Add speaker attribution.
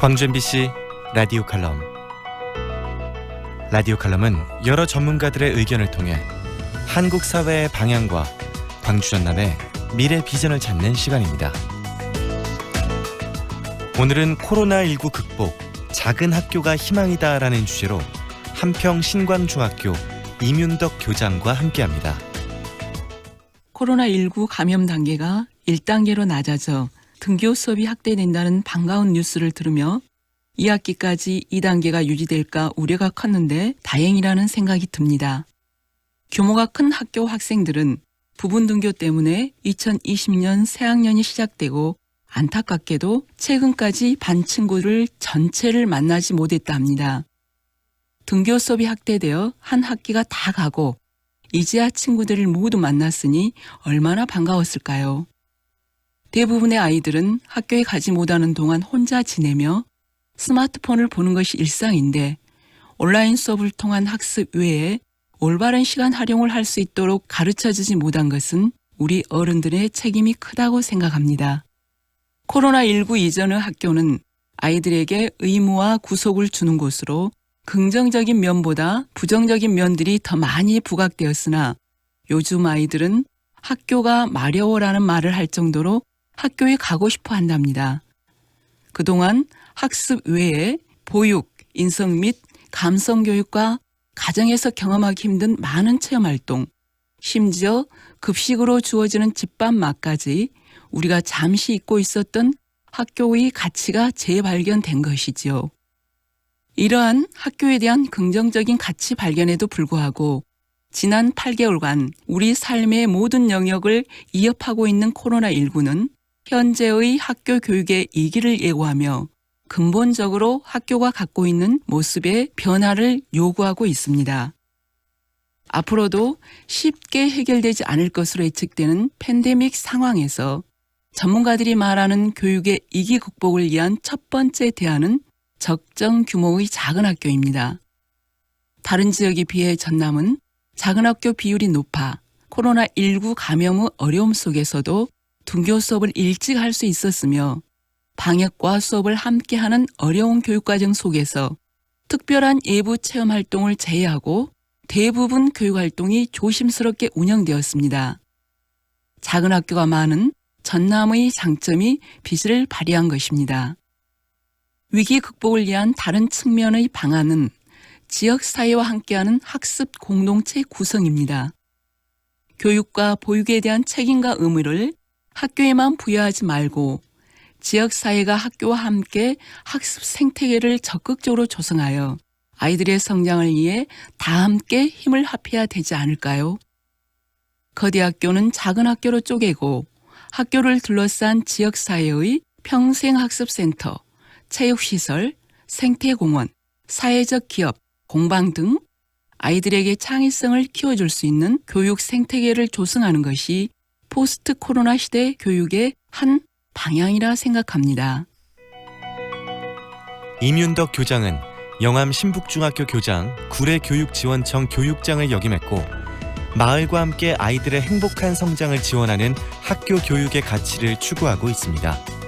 Speaker 1: 광주 MBC 라디오 칼럼. 라디오 칼럼은 여러 전문가들의 의견을 통해 한국 사회의 방향과 광주 전남의 미래 비전을 찾는 시간입니다. 오늘은 코로나19 극복, 작은 학교가 희망이다라는 주제로 한평 신광중학교 이윤덕 교장과 함께합니다.
Speaker 2: 코로나19 감염 단계가 1단계로 낮아져 등교 수업이 확대된다는 반가운 뉴스를 들으며 2학기까지 2단계가 유지될까 우려가 컸는데 다행이라는 생각이 듭니다. 규모가 큰 학교 학생들은 부분 등교 때문에 2020년 새학년이 시작되고 안타깝게도 최근까지 반 친구를 전체를 만나지 못했다 합니다. 등교 수업이 확대되어 한 학기가 다 가고 이제야 친구들을 모두 만났으니 얼마나 반가웠을까요? 대부분의 아이들은 학교에 가지 못하는 동안 혼자 지내며 스마트폰을 보는 것이 일상인데 온라인 수업을 통한 학습 외에 올바른 시간 활용을 할 수 있도록 가르쳐주지 못한 것은 우리 어른들의 책임이 크다고 생각합니다. 코로나19 이전의 학교는 아이들에게 의무와 구속을 주는 곳으로 긍정적인 면보다 부정적인 면들이 더 많이 부각되었으나 요즘 아이들은 학교가 마려워라는 말을 할 정도로 학교에 가고 싶어 한답니다. 그동안 학습 외에 보육, 인성 및 감성 교육과 가정에서 경험하기 힘든 많은 체험활동, 심지어 급식으로 주어지는 집밥 맛까지 우리가 잠시 잊고 있었던 학교의 가치가 재발견된 것이지요. 이러한 학교에 대한 긍정적인 가치 발견에도 불구하고 지난 8개월간 우리 삶의 모든 영역을 위협하고 있는 코로나19는 현재의 학교 교육의 이기를 예고하며 근본적으로 학교가 갖고 있는 모습의 변화를 요구하고 있습니다. 앞으로도 쉽게 해결되지 않을 것으로 예측되는 팬데믹 상황에서 전문가들이 말하는 교육의 이기 극복을 위한 첫 번째 대안은 적정 규모의 작은 학교입니다. 다른 지역에 비해 전남은 작은 학교 비율이 높아 코로나19 감염의 어려움 속에서도 등교 수업을 일찍 할 수 있었으며 방역과 수업을 함께하는 어려운 교육과정 속에서 특별한 예부 체험 활동을 제외하고 대부분 교육활동이 조심스럽게 운영되었습니다. 작은 학교가 많은 전남의 장점이 빛을 발휘한 것입니다. 위기 극복을 위한 다른 측면의 방안은 지역사회와 함께하는 학습 공동체 구성입니다. 교육과 보육에 대한 책임과 의무를 학교에만 부여하지 말고 지역사회가 학교와 함께 학습 생태계를 적극적으로 조성하여 아이들의 성장을 위해 다 함께 힘을 합해야 되지 않을까요? 거대 학교는 작은 학교로 쪼개고 학교를 둘러싼 지역사회의 평생학습센터, 체육시설, 생태공원, 사회적 기업, 공방 등 아이들에게 창의성을 키워줄 수 있는 교육 생태계를 조성하는 것이 포스트 코로나 시대 교육의 한 방향이라 생각합니다.
Speaker 1: 이윤덕 교장은 영암 신북중학교 교장, 구례교육지원청 교육장을 역임했고 마을과 함께 아이들의 행복한 성장을 지원하는 학교 교육의 가치를 추구하고 있습니다.